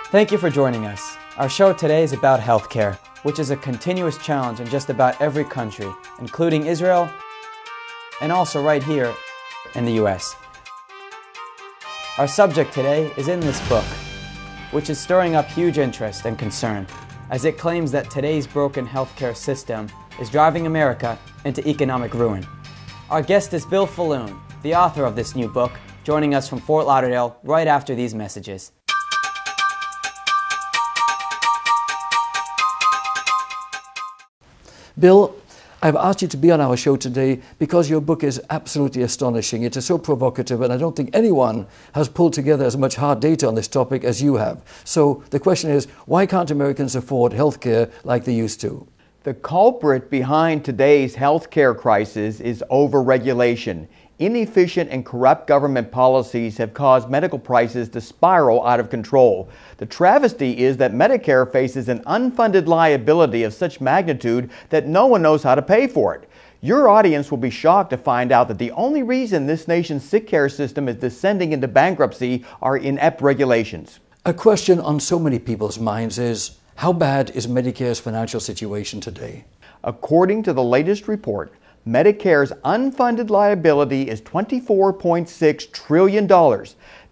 Thank you for joining us. Our show today is about healthcare, which is a continuous challenge in just about every country, including Israel and also right here in the US. Our subject today is in this book, which is stirring up huge interest and concern, as it claims that today's broken healthcare system is driving America into economic ruin. Our guest is Bill Falloon, the author of this new book, joining us from Fort Lauderdale right after these messages. Bill, I've asked you to be on our show today because your book is absolutely astonishing. It is so provocative, and I don't think anyone has pulled together as much hard data on this topic as you have. So the question is, why can't Americans afford health care like they used to? The culprit behind today's healthcare crisis is overregulation. Inefficient and corrupt government policies have caused medical prices to spiral out of control. The travesty is that Medicare faces an unfunded liability of such magnitude that no one knows how to pay for it. Your audience will be shocked to find out that the only reason this nation's sick care system is descending into bankruptcy are inept regulations. A question on so many people's minds is, how bad is Medicare's financial situation today? According to the latest report, Medicare's unfunded liability is $24.6 trillion.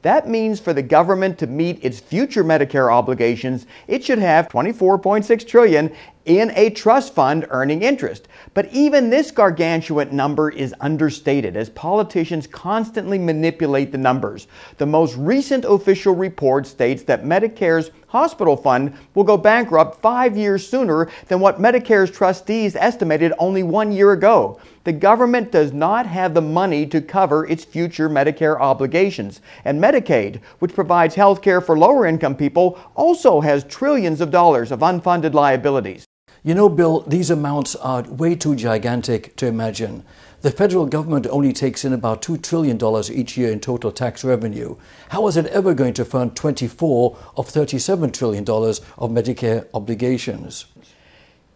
That means for the government to meet its future Medicare obligations, it should have $24.6 trillion in a trust fund earning interest. But even this gargantuan number is understated as politicians constantly manipulate the numbers. The most recent official report states that Medicare's hospital fund will go bankrupt 5 years sooner than what Medicare's trustees estimated only 1 year ago. The government does not have the money to cover its future Medicare obligations. And Medicaid, which provides health care for lower income people, also has trillions of dollars of unfunded liabilities. You know, Bill, these amounts are way too gigantic to imagine. The federal government only takes in about $2 trillion each year in total tax revenue. How is it ever going to fund 24 of $37 trillion of Medicare obligations?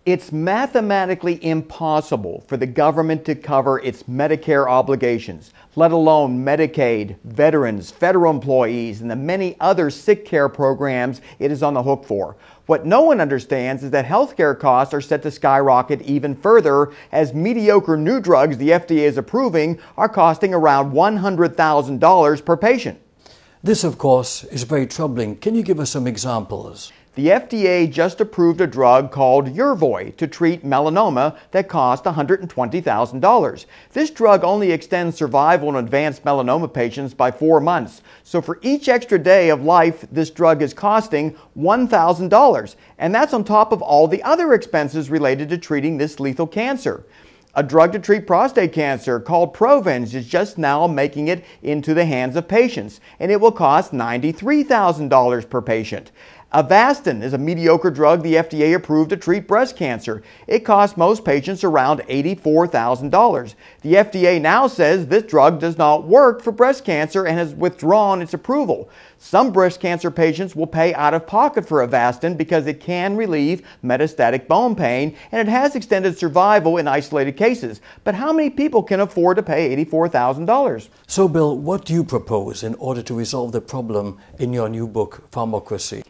It's mathematically impossible for the government to cover its Medicare obligations, let alone Medicaid, veterans, federal employees, and the many other sick care programs it is on the hook for. What no one understands is that healthcare costs are set to skyrocket even further as mediocre new drugs the FDA is approving are costing around $100,000 per patient. This, of course, is very troubling. Can you give us some examples? The FDA just approved a drug called Yervoy to treat melanoma that cost $120,000. This drug only extends survival in advanced melanoma patients by 4 months. So for each extra day of life, this drug is costing $1,000. And that's on top of all the other expenses related to treating this lethal cancer. A drug to treat prostate cancer called Provenge is just now making it into the hands of patients, and it will cost $93,000 per patient. Avastin is a mediocre drug the FDA approved to treat breast cancer. It costs most patients around $84,000. The FDA now says this drug does not work for breast cancer and has withdrawn its approval. Some breast cancer patients will pay out of pocket for Avastin because it can relieve metastatic bone pain and it has extended survival in isolated cases. But how many people can afford to pay $84,000? So, Bill, what do you propose in order to resolve the problem in your new book, Pharmocracy?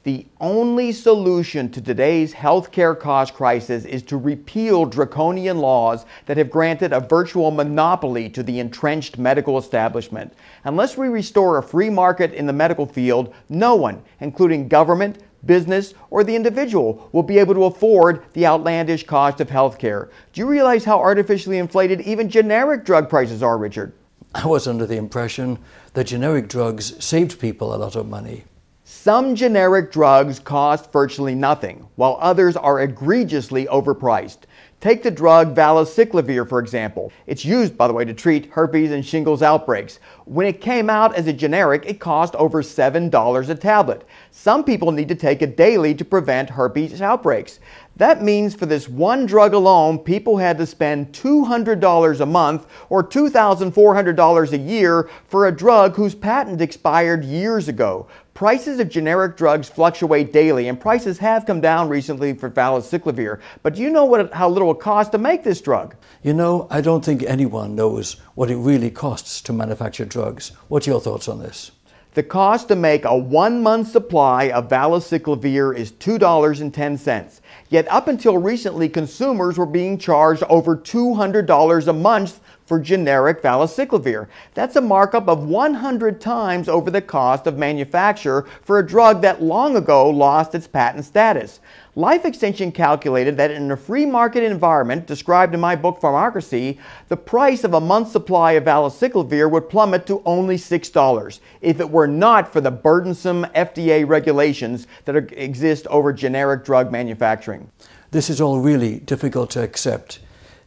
The only solution to today's healthcare cost crisis is to repeal draconian laws that have granted a virtual monopoly to the entrenched medical establishment. Unless we restore a free market in the medical field, no one, including government, business, or the individual, will be able to afford the outlandish cost of healthcare. Do you realize how artificially inflated even generic drug prices are, Richard? I was under the impression that generic drugs saved people a lot of money. Some generic drugs cost virtually nothing, while others are egregiously overpriced. Take the drug valacyclovir, for example. It's used, by the way, to treat herpes and shingles outbreaks. When it came out as a generic, it cost over $7 a tablet. Some people need to take it daily to prevent herpes outbreaks. That means for this one drug alone, people had to spend $200 a month or $2,400 a year for a drug whose patent expired years ago. Prices of generic drugs fluctuate daily, and prices have come down recently for valacyclovir. But do you know how little it costs to make this drug? You know, I don't think anyone knows what it really costs to manufacture drugs. What's your thoughts on this? The cost to make a 1-month supply of valacyclovir is $2.10. Yet up until recently, consumers were being charged over $200 a month for generic valacyclovir. That's a markup of 100 times over the cost of manufacture for a drug that long ago lost its patent status. Life Extension calculated that in a free market environment described in my book Pharmocracy, the price of a month's supply of valacyclovir would plummet to only $6 if it were not for the burdensome FDA regulations that exist over generic drug manufacturing. This is all really difficult to accept.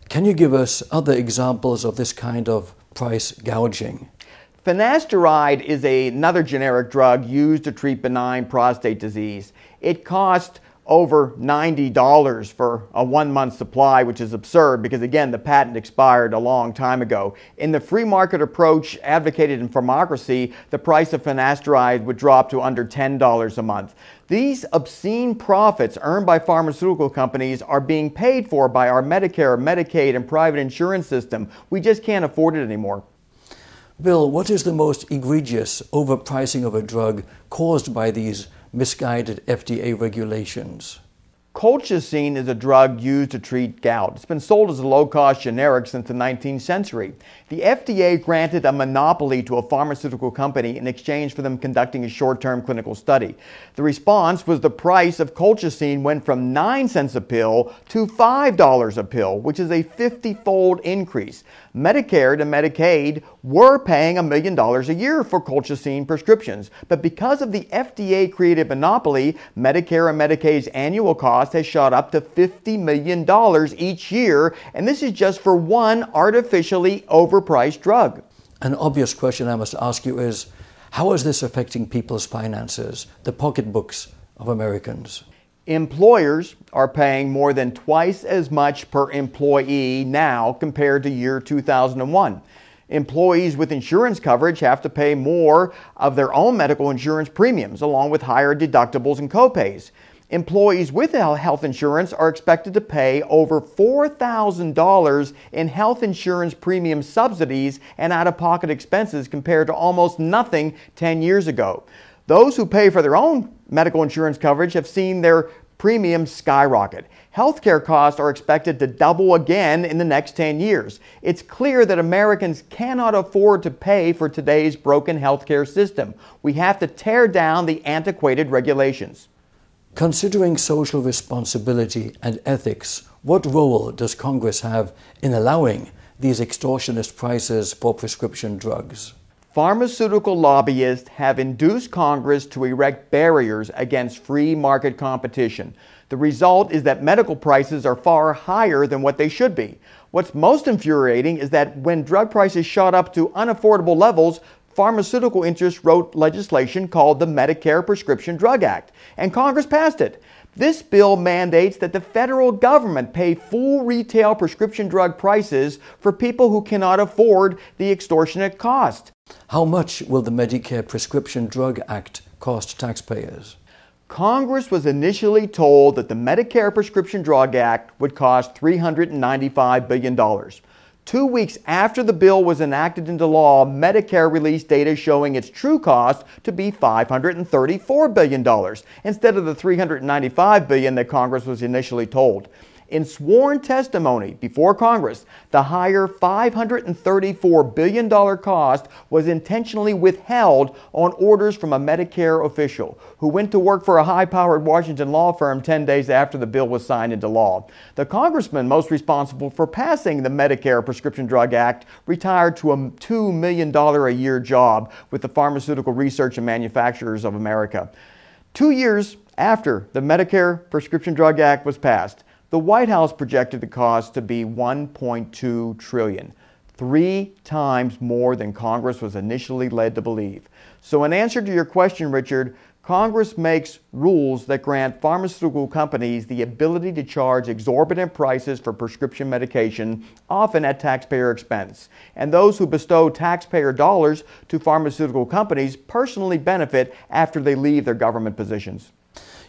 Can you give us other examples of this kind of price gouging? Finasteride is another generic drug used to treat benign prostate disease. It costs over $90 for a 1-month supply, which is absurd because, again, the patent expired a long time ago. In the free market approach advocated in Pharmocracy, the price of finasteride would drop to under $10 a month. These obscene profits earned by pharmaceutical companies are being paid for by our Medicare, Medicaid, and private insurance system. We just can't afford it anymore. Bill, what is the most egregious overpricing of a drug caused by these misguided FDA regulations? Colchicine is a drug used to treat gout. It's been sold as a low-cost generic since the 19th century. The FDA granted a monopoly to a pharmaceutical company in exchange for them conducting a short-term clinical study. The response was the price of colchicine went from 9 cents a pill to $5 a pill, which is a 50-fold increase. Medicare and Medicaid were paying $1 million a year for colchicine prescriptions, but because of the FDA-created monopoly, Medicare and Medicaid's annual cost has shot up to $50 million each year, and this is just for one artificially overpriced drug. An obvious question I must ask you is, how is this affecting people's finances, the pocketbooks of Americans? Employers are paying more than twice as much per employee now compared to year 2001. Employees with insurance coverage have to pay more of their own medical insurance premiums, along with higher deductibles and copays. Employees with health insurance are expected to pay over $4,000 in health insurance premium subsidies and out-of-pocket expenses compared to almost nothing 10 years ago. Those who pay for their own medical insurance coverage have seen their premiums skyrocket. Healthcare costs are expected to double again in the next 10 years. It's clear that Americans cannot afford to pay for today's broken healthcare system. We have to tear down the antiquated regulations. Considering social responsibility and ethics, what role does Congress have in allowing these extortionist prices for prescription drugs? Pharmaceutical lobbyists have induced Congress to erect barriers against free market competition. The result is that medical prices are far higher than what they should be. What's most infuriating is that when drug prices shot up to unaffordable levels, pharmaceutical interests wrote legislation called the Medicare Prescription Drug Act, and Congress passed it. This bill mandates that the federal government pay full retail prescription drug prices for people who cannot afford the extortionate cost. How much will the Medicare Prescription Drug Act cost taxpayers? Congress was initially told that the Medicare Prescription Drug Act would cost $395 billion. 2 weeks after the bill was enacted into law, Medicare released data showing its true cost to be $534 billion, instead of the $395 billion that Congress was initially told. In sworn testimony before Congress, the higher $534 billion cost was intentionally withheld on orders from a Medicare official who went to work for a high-powered Washington law firm 10 days after the bill was signed into law. The congressman most responsible for passing the Medicare Prescription Drug Act retired to a $2 million a year job with the Pharmaceutical Research and Manufacturers of America. 2 years after the Medicare Prescription Drug Act was passed, the White House projected the cost to be $1.2 trillion, 3 times more than Congress was initially led to believe. So in answer to your question, Richard, Congress makes rules that grant pharmaceutical companies the ability to charge exorbitant prices for prescription medication, often at taxpayer expense. And those who bestow taxpayer dollars to pharmaceutical companies personally benefit after they leave their government positions.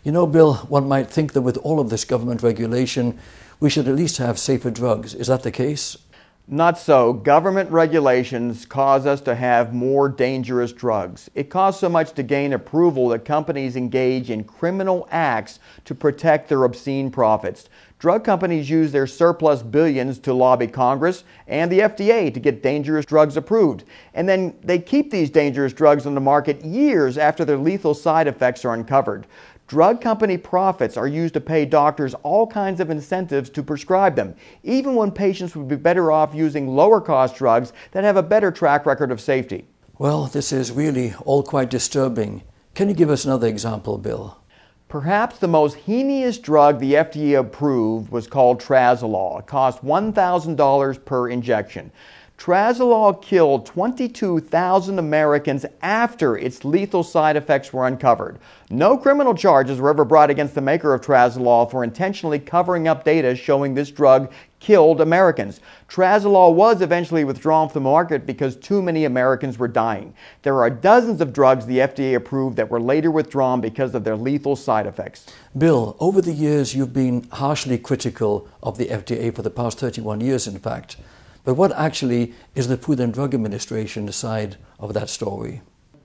You know, Bill, one might think that with all of this government regulation, we should at least have safer drugs. Is that the case? Not so. Government regulations cause us to have more dangerous drugs. It costs so much to gain approval that companies engage in criminal acts to protect their obscene profits. Drug companies use their surplus billions to lobby Congress and the FDA to get dangerous drugs approved. And then they keep these dangerous drugs on the market years after their lethal side effects are uncovered. Drug company profits are used to pay doctors all kinds of incentives to prescribe them, even when patients would be better off using lower-cost drugs that have a better track record of safety. Well, this is really all quite disturbing. Can you give us another example, Bill? Perhaps the most heinous drug the FDA approved was called Trazolol. It cost $1,000 per injection. Trazolol killed 22,000 Americans after its lethal side effects were uncovered. No criminal charges were ever brought against the maker of Trazolol for intentionally covering up data showing this drug killed Americans. Trazolol was eventually withdrawn from the market because too many Americans were dying. There are dozens of drugs the FDA approved that were later withdrawn because of their lethal side effects. Bill, over the years you've been harshly critical of the FDA for the past 31 years, in fact. But what actually is the Food and Drug Administration side of that story?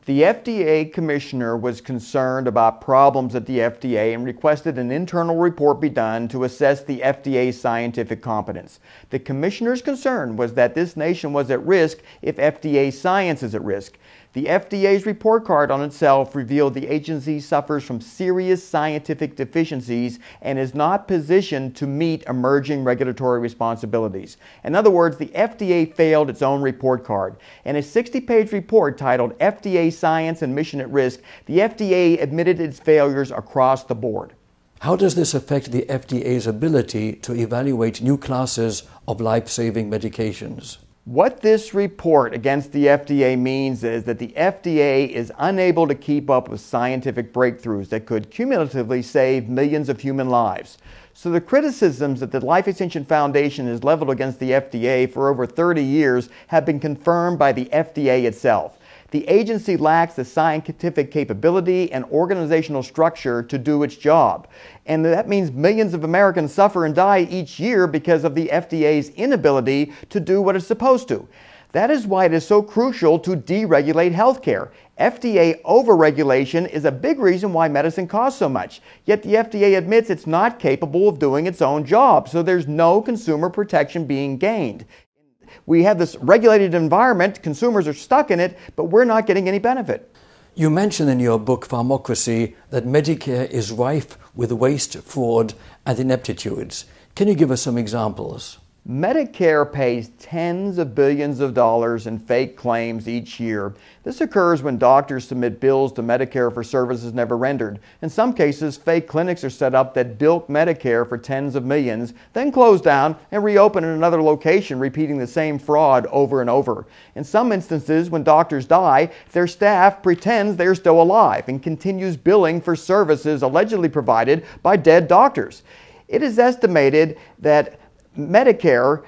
The FDA commissioner was concerned about problems at the FDA and requested an internal report be done to assess the FDA's scientific competence. The commissioner's concern was that this nation was at risk if FDA science is at risk. The FDA's report card on itself revealed the agency suffers from serious scientific deficiencies and is not positioned to meet emerging regulatory responsibilities. In other words, the FDA failed its own report card. In a 60-page report titled FDA Science and Mission at Risk, the FDA admitted its failures across the board. How does this affect the FDA's ability to evaluate new classes of life-saving medications? What this report against the FDA means is that the FDA is unable to keep up with scientific breakthroughs that could cumulatively save millions of human lives. So the criticisms that the Life Extension Foundation has leveled against the FDA for over 30 years have been confirmed by the FDA itself. The agency lacks the scientific capability and organizational structure to do its job. And that means millions of Americans suffer and die each year because of the FDA's inability to do what it's supposed to. That is why it is so crucial to deregulate healthcare. FDA overregulation is a big reason why medicine costs so much. Yet the FDA admits it's not capable of doing its own job, so there's no consumer protection being gained. We have this regulated environment, consumers are stuck in it, but we're not getting any benefit. You mention in your book, Pharmocracy, that Medicare is rife with waste, fraud, and ineptitudes. Can you give us some examples? Medicare pays tens of billions of dollars in fake claims each year. This occurs when doctors submit bills to Medicare for services never rendered. In some cases, fake clinics are set up that bilk Medicare for tens of millions, then close down and reopen in another location, repeating the same fraud over and over. In some instances, when doctors die, their staff pretends they're still alive and continues billing for services allegedly provided by dead doctors. It is estimated that Medicare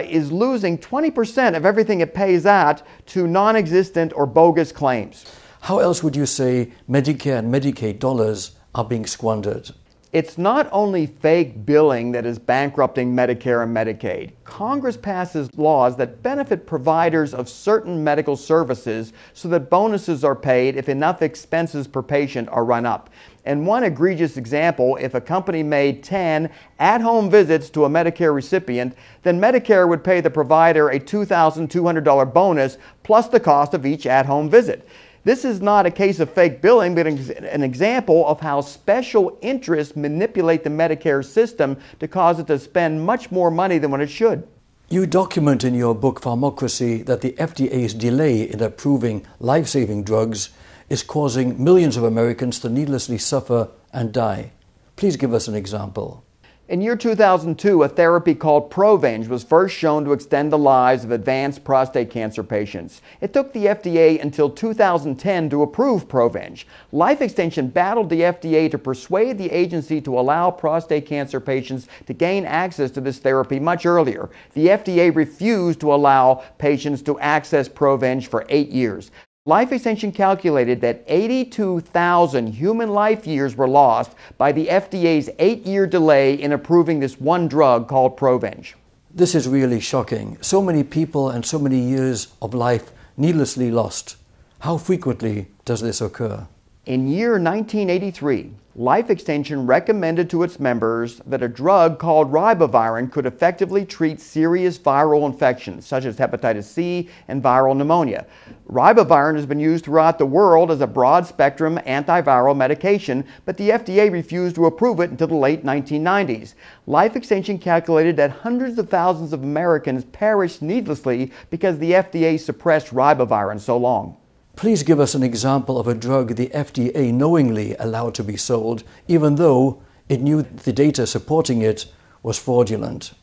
is losing 20% of everything it pays out to non-existent or bogus claims. How else would you say Medicare and Medicaid dollars are being squandered? It's not only fake billing that is bankrupting Medicare and Medicaid. Congress passes laws that benefit providers of certain medical services so that bonuses are paid if enough expenses per patient are run up. And one egregious example, if a company made 10 at-home visits to a Medicare recipient, then Medicare would pay the provider a $2,200 bonus plus the cost of each at-home visit. This is not a case of fake billing, but an example of how special interests manipulate the Medicare system to cause it to spend much more money than what it should. You document in your book, Pharmocracy, that the FDA's delay in approving life-saving drugs is causing millions of Americans to needlessly suffer and die. Please give us an example. In year 2002, a therapy called Provenge was first shown to extend the lives of advanced prostate cancer patients. It took the FDA until 2010 to approve Provenge. Life Extension battled the FDA to persuade the agency to allow prostate cancer patients to gain access to this therapy much earlier. The FDA refused to allow patients to access Provenge for 8 years. Life Extension calculated that 82,000 human life years were lost by the FDA's 8-year delay in approving this one drug called Provenge. This is really shocking. So many people and so many years of life needlessly lost. How frequently does this occur? In year 1983, Life Extension recommended to its members that a drug called ribavirin could effectively treat serious viral infections such as hepatitis C and viral pneumonia. Ribavirin has been used throughout the world as a broad-spectrum antiviral medication, but the FDA refused to approve it until the late 1990s. Life Extension calculated that hundreds of thousands of Americans perished needlessly because the FDA suppressed ribavirin so long. Please give us an example of a drug the FDA knowingly allowed to be sold, even though it knew the data supporting it was fraudulent.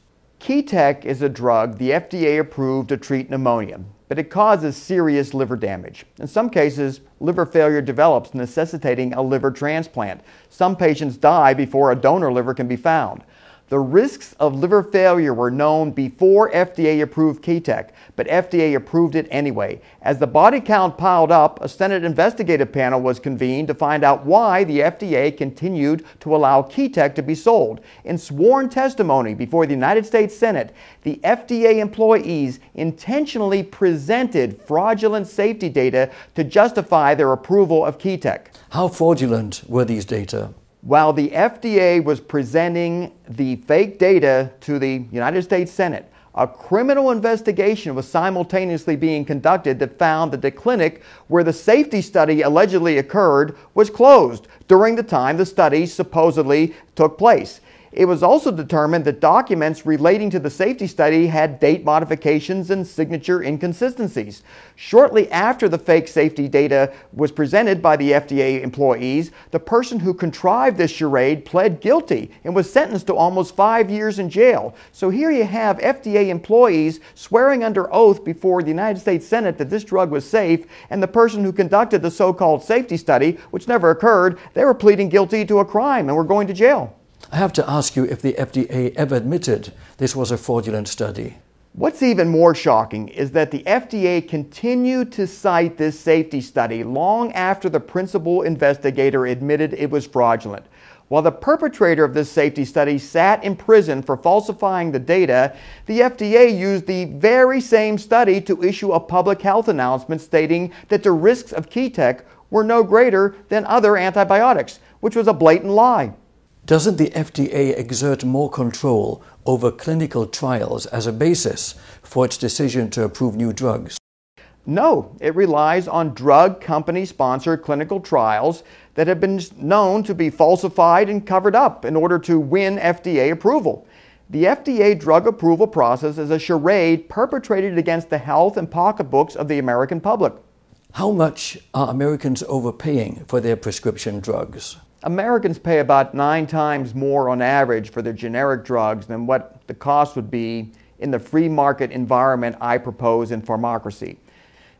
Ketec is a drug the FDA approved to treat pneumonia, but it causes serious liver damage. In some cases, liver failure develops, necessitating a liver transplant. Some patients die before a donor liver can be found. The risks of liver failure were known before FDA approved Ketec, but FDA approved it anyway. As the body count piled up, a Senate investigative panel was convened to find out why the FDA continued to allow Ketec to be sold. In sworn testimony before the United States Senate, the FDA employees intentionally presented fraudulent safety data to justify their approval of Ketec. How fraudulent were these data? While the FDA was presenting the fake data to the United States Senate, a criminal investigation was simultaneously being conducted that found that the clinic where the safety study allegedly occurred was closed during the time the study supposedly took place. It was also determined that documents relating to the safety study had date modifications and signature inconsistencies. Shortly after the fake safety data was presented by the FDA employees, the person who contrived this charade pled guilty and was sentenced to almost 5 years in jail. So here you have FDA employees swearing under oath before the United States Senate that this drug was safe, and the person who conducted the so-called safety study, which never occurred, they were pleading guilty to a crime and were going to jail. I have to ask you if the FDA ever admitted this was a fraudulent study. What's even more shocking is that the FDA continued to cite this safety study long after the principal investigator admitted it was fraudulent. While the perpetrator of this safety study sat in prison for falsifying the data, the FDA used the very same study to issue a public health announcement stating that the risks of Ketec were no greater than other antibiotics, which was a blatant lie. Doesn't the FDA exert more control over clinical trials as a basis for its decision to approve new drugs? No, it relies on drug company-sponsored clinical trials that have been known to be falsified and covered up in order to win FDA approval. The FDA drug approval process is a charade perpetrated against the health and pocketbooks of the American public. How much are Americans overpaying for their prescription drugs? Americans pay about 9 times more on average for their generic drugs than what the cost would be in the free market environment I propose in Pharmocracy.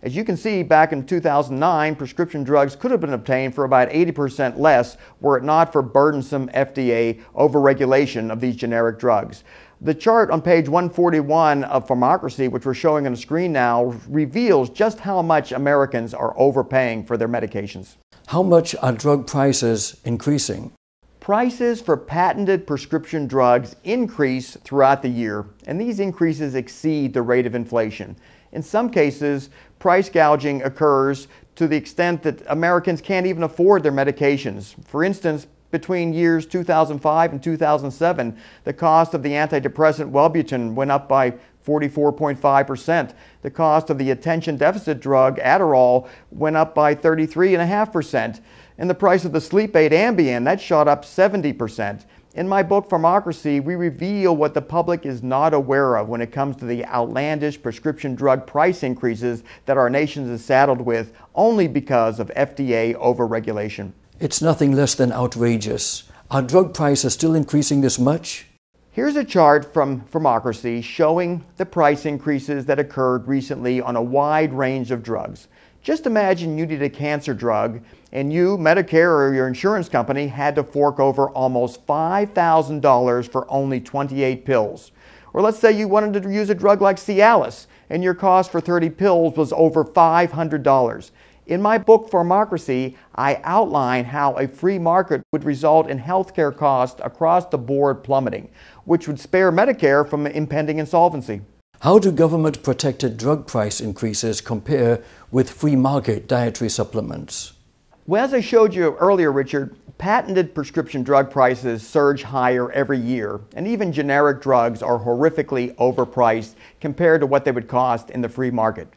As you can see, back in 2009, prescription drugs could have been obtained for about 80% less were it not for burdensome FDA overregulation of these generic drugs. The chart on page 141 of Pharmocracy, which we're showing on the screen now, reveals just how much Americans are overpaying for their medications. How much are drug prices increasing? Prices for patented prescription drugs increase throughout the year, and these increases exceed the rate of inflation. In some cases, price gouging occurs to the extent that Americans can't even afford their medications. For instance, between years 2005 and 2007, the cost of the antidepressant Wellbutrin went up by 44.5%. The cost of the attention deficit drug Adderall went up by 33.5%. And the price of the sleep aid Ambien, that shot up 70%. In my book, Pharmocracy, we reveal what the public is not aware of when it comes to the outlandish prescription drug price increases that our nation is saddled with only because of FDA overregulation. It's nothing less than outrageous. Are drug prices still increasing this much? Here's a chart from Pharmocracy showing the price increases that occurred recently on a wide range of drugs. Just imagine you need a cancer drug and you, Medicare or your insurance company, had to fork over almost $5,000 for only 28 pills. Or let's say you wanted to use a drug like Cialis and your cost for 30 pills was over $500. In my book, Pharmocracy, I outline how a free market would result in healthcare costs across the board plummeting, which would spare Medicare from impending insolvency. How do government-protected drug price increases compare with free market dietary supplements? Well, as I showed you earlier, Richard, patented prescription drug prices surge higher every year, and even generic drugs are horrifically overpriced compared to what they would cost in the free market.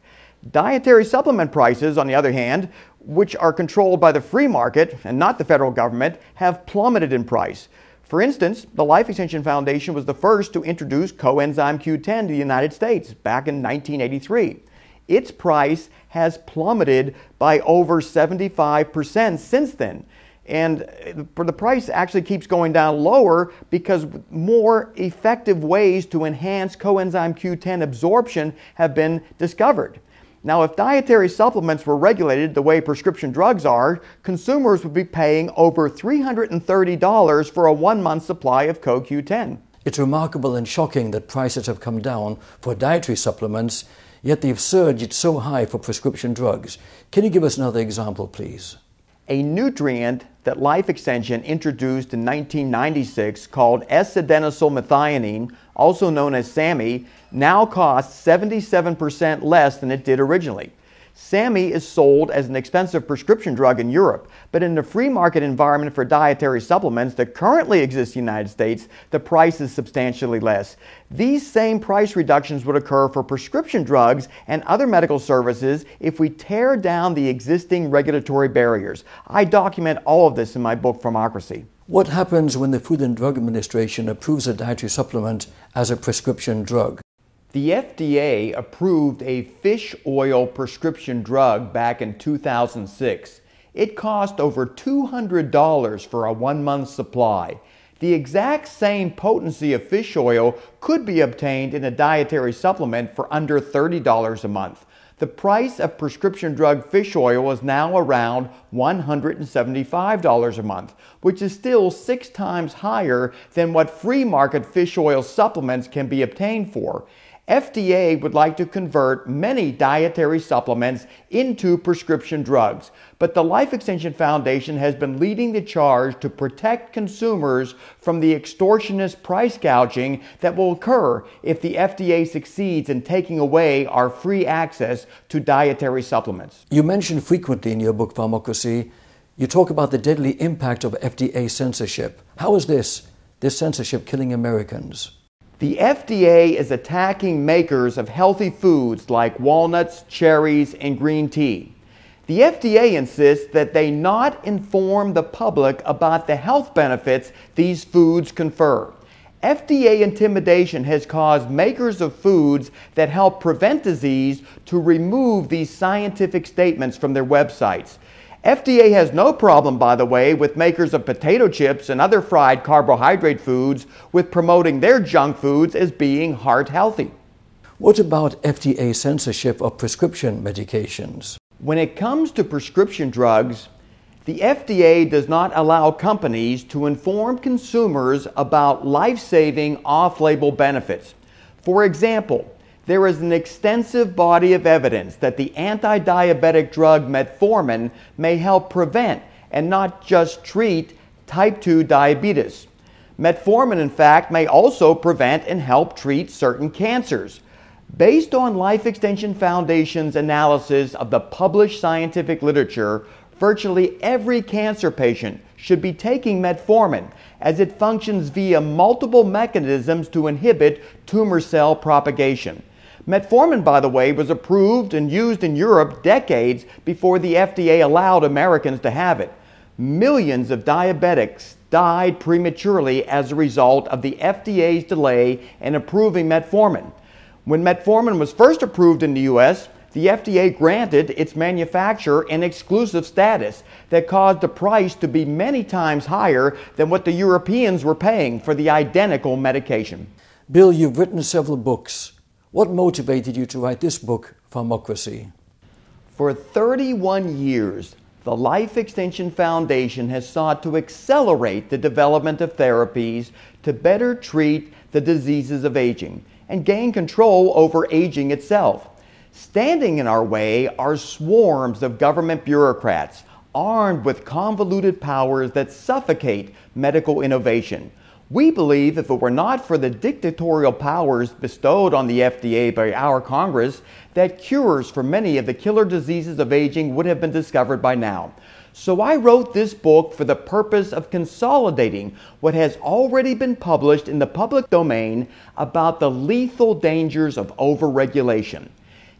Dietary supplement prices, on the other hand, which are controlled by the free market and not the federal government, have plummeted in price. For instance, the Life Extension Foundation was the first to introduce coenzyme Q10 to the United States back in 1983. Its price has plummeted by over 75% since then. And the price actually keeps going down lower because more effective ways to enhance coenzyme Q10 absorption have been discovered. Now, if dietary supplements were regulated the way prescription drugs are, consumers would be paying over $330 for a 1-month supply of CoQ10. It's remarkable and shocking that prices have come down for dietary supplements, yet they've surged so high for prescription drugs. Can you give us another example, please? A nutrient that Life Extension introduced in 1996 called S-adenosylmethionine, also known as SAMe, now costs 77% less than it did originally. SAMe is sold as an expensive prescription drug in Europe, but in the free market environment for dietary supplements that currently exists in the United States, the price is substantially less. These same price reductions would occur for prescription drugs and other medical services if we tear down the existing regulatory barriers. I document all of this in my book, Pharmocracy. What happens when the Food and Drug Administration approves a dietary supplement as a prescription drug? The FDA approved a fish oil prescription drug back in 2006. It cost over $200 for a 1-month supply. The exact same potency of fish oil could be obtained in a dietary supplement for under $30 a month. The price of prescription drug fish oil is now around $175 a month, which is still 6 times higher than what free market fish oil supplements can be obtained for. FDA would like to convert many dietary supplements into prescription drugs, but the Life Extension Foundation has been leading the charge to protect consumers from the extortionist price gouging that will occur if the FDA succeeds in taking away our free access to dietary supplements. You mention frequently in your book, Pharmocracy, you talk about the deadly impact of FDA censorship. How is this censorship killing Americans? The FDA is attacking makers of healthy foods like walnuts, cherries, and green tea. The FDA insists that they not inform the public about the health benefits these foods confer. FDA intimidation has caused makers of foods that help prevent disease to remove these scientific statements from their websites. FDA has no problem, by the way, with makers of potato chips and other fried carbohydrate foods with promoting their junk foods as being heart healthy. What about FDA censorship of prescription medications? When it comes to prescription drugs, the FDA does not allow companies to inform consumers about life-saving off-label benefits. For example, there is an extensive body of evidence that the anti-diabetic drug metformin may help prevent and not just treat type 2 diabetes. Metformin, in fact, may also prevent and help treat certain cancers. Based on Life Extension Foundation's analysis of the published scientific literature, virtually every cancer patient should be taking metformin, as it functions via multiple mechanisms to inhibit tumor cell propagation. Metformin, by the way, was approved and used in Europe decades before the FDA allowed Americans to have it. Millions of diabetics died prematurely as a result of the FDA's delay in approving metformin. When metformin was first approved in the U.S., the FDA granted its manufacturer an exclusive status that caused the price to be many times higher than what the Europeans were paying for the identical medication. Bill, you've written several books. What motivated you to write this book, Pharmocracy? For 31 years, the Life Extension Foundation has sought to accelerate the development of therapies to better treat the diseases of aging and gain control over aging itself. Standing in our way are swarms of government bureaucrats armed with convoluted powers that suffocate medical innovation. We believe if it were not for the dictatorial powers bestowed on the FDA by our Congress, that cures for many of the killer diseases of aging would have been discovered by now. So I wrote this book for the purpose of consolidating what has already been published in the public domain about the lethal dangers of overregulation.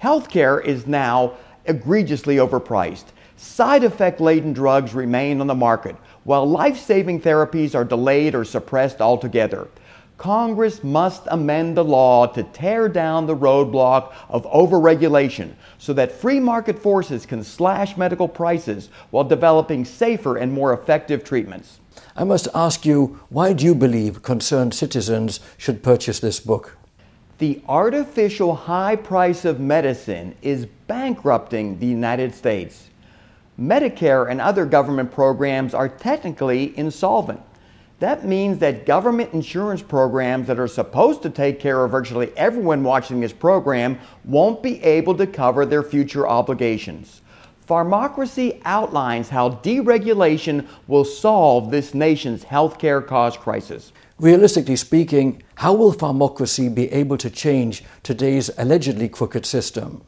Healthcare is now egregiously overpriced. Side effect-laden drugs remain on the market, while life-saving therapies are delayed or suppressed altogether. Congress must amend the law to tear down the roadblock of overregulation so that free market forces can slash medical prices while developing safer and more effective treatments. I must ask you, why do you believe concerned citizens should purchase this book? The artificial high price of medicine is bankrupting the United States. Medicare and other government programs are technically insolvent. That means that government insurance programs that are supposed to take care of virtually everyone watching this program won't be able to cover their future obligations. Pharmocracy outlines how deregulation will solve this nation's healthcare cost crisis. Realistically speaking, how will pharmocracy be able to change today's allegedly crooked system?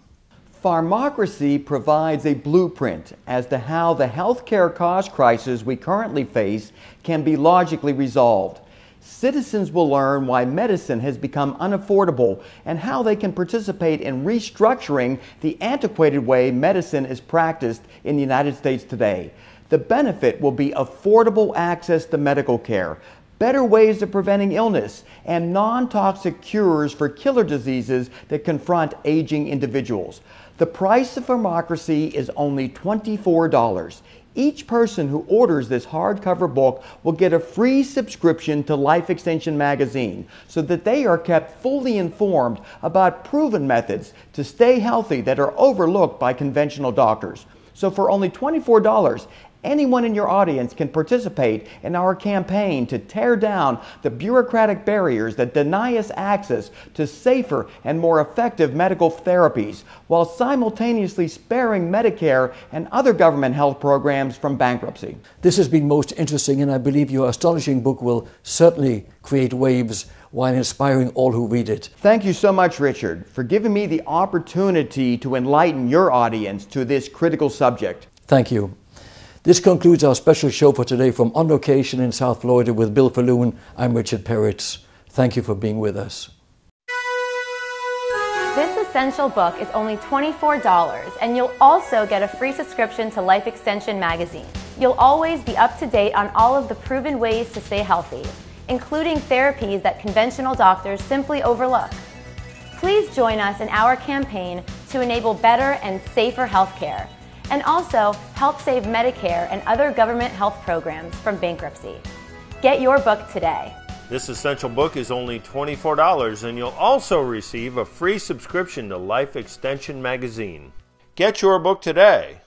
Pharmocracy provides a blueprint as to how the healthcare cost crisis we currently face can be logically resolved. Citizens will learn why medicine has become unaffordable and how they can participate in restructuring the antiquated way medicine is practiced in the United States today. The benefit will be affordable access to medical care, better ways of preventing illness, and non-toxic cures for killer diseases that confront aging individuals. The price of pharmocracy is only $24. Each person who orders this hardcover book will get a free subscription to Life Extension magazine so that they are kept fully informed about proven methods to stay healthy that are overlooked by conventional doctors. So for only $24, anyone in your audience can participate in our campaign to tear down the bureaucratic barriers that deny us access to safer and more effective medical therapies, while simultaneously sparing Medicare and other government health programs from bankruptcy. This has been most interesting, and I believe your astonishing book will certainly create waves while inspiring all who read it. Thank you so much, Richard, for giving me the opportunity to enlighten your audience to this critical subject. Thank you. This concludes our special show for today. From On Location in South Florida with Bill Falloon, I'm Richard Peretz. Thank you for being with us. This essential book is only $24, and you'll also get a free subscription to Life Extension magazine. You'll always be up to date on all of the proven ways to stay healthy, including therapies that conventional doctors simply overlook. Please join us in our campaign to enable better and safer healthcare, and also help save Medicare and other government health programs from bankruptcy. Get your book today. This essential book is only $24, and you'll also receive a free subscription to Life Extension magazine. Get your book today.